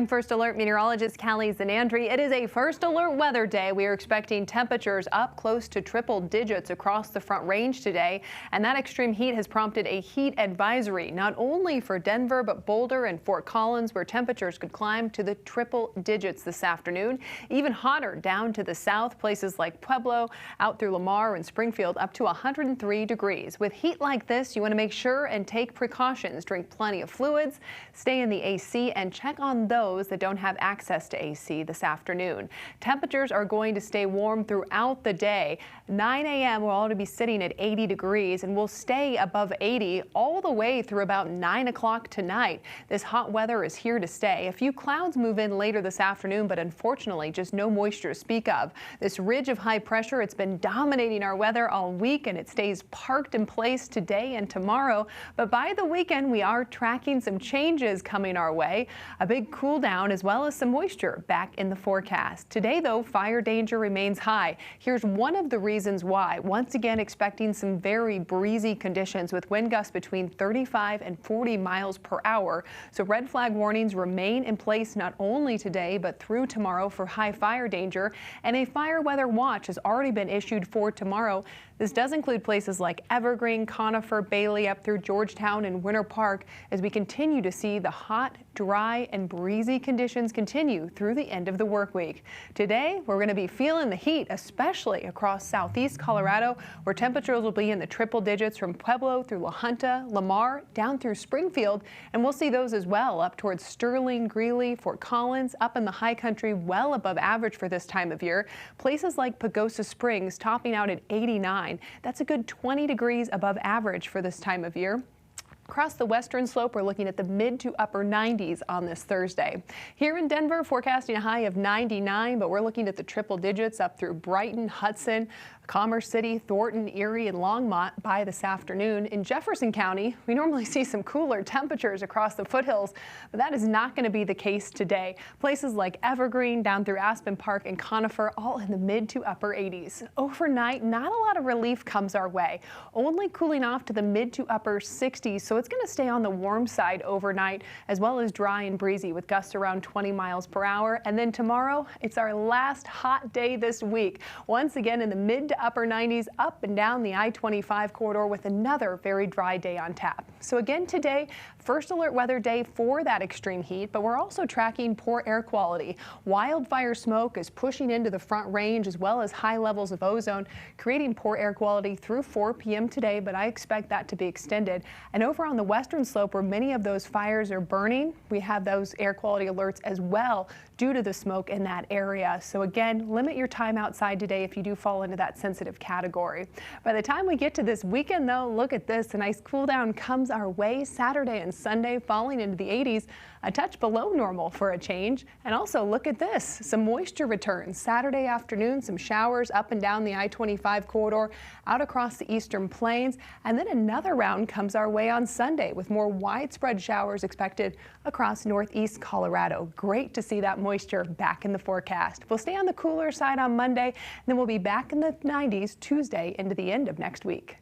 First Alert meteorologist Callie Zanandrie. It is a First Alert weather day. We are expecting temperatures up close to triple digits across the Front Range today, and that extreme heat has prompted a heat advisory not only for Denver but Boulder and Fort Collins, where temperatures could climb to the triple digits this afternoon. Even hotter down to the south, places like Pueblo, out through Lamar and Springfield, up to 103 degrees. With heat like this, you want to make sure and take precautions. Drink plenty of fluids, stay in the AC, and check on those that don't have access to AC this afternoon. Temperatures are going to stay warm throughout the day. 9 a.m. we'll all be sitting at 80 degrees and we'll stay above 80 all the way through about 9 o'clock tonight. This hot weather is here to stay. A few clouds move in later this afternoon, but unfortunately just no moisture to speak of. This ridge of high pressure, it's been dominating our weather all week, and it stays parked in place today and tomorrow. But by the weekend, we are tracking some changes coming our way. A big cool down as well as some moisture back in the forecast. Today, though, fire danger remains high. Here's one of the reasons why. Once again, expecting some very breezy conditions with wind gusts between 35 and 40 miles per hour. So red flag warnings remain in place not only today but through tomorrow for high fire danger, and a fire weather watch has already been issued for tomorrow. This does include places like Evergreen, Conifer, Bailey, up through Georgetown and Winter Park, as we continue to see the hot, dry, and breezy conditions continue through the end of the work week. Today, we're going to be feeling the heat, especially across southeast Colorado, where temperatures will be in the triple digits from Pueblo through La Junta, Lamar, down through Springfield, and we'll see those as well up towards Sterling, Greeley, Fort Collins, up in the high country, well above average for this time of year. Places like Pagosa Springs topping out at 89. That's a good 20 degrees above average for this time of year. Across the western slope, we're looking at the mid to upper 90s on this Thursday. Here in Denver, forecasting a high of 99, but we're looking at the triple digits up through Brighton, Hudson, Commerce City, Thornton, Erie, and Longmont by this afternoon. In Jefferson County, we normally see some cooler temperatures across the foothills, but that is not going to be the case today. Places like Evergreen, down through Aspen Park and Conifer, all in the mid to upper 80s. Overnight, not a lot of relief comes our way, only cooling off to the mid to upper 60s, so it's going to stay on the warm side overnight, as well as dry and breezy with gusts around 20 miles per hour. And then tomorrow, it's our last hot day this week. Once again in the mid to upper 90s, up and down the I-25 corridor, with another very dry day on tap. So again today, First Alert weather day for that extreme heat, but we're also tracking poor air quality. Wildfire smoke is pushing into the Front Range, as well as high levels of ozone, creating poor air quality through 4 p.m. today, but I expect that to be extended. And over on the western slope, where many of those fires are burning, we have those air quality alerts as well due to the smoke in that area. So again, limit your time outside today if you do fall into that sensitive category. By the time we get to this weekend, though, look at this. A nice cool down comes our way Saturday and Sunday, falling into the 80s, a touch below normal for a change. And also look at this, some moisture returns Saturday afternoon, some showers up and down the I-25 corridor, out across the eastern plains, and then another round comes our way on Sunday with more widespread showers expected across northeast Colorado. Great to see that moisture back in the forecast. We'll stay on the cooler side on Monday, and then we'll be back in the 90s Tuesday into the end of next week.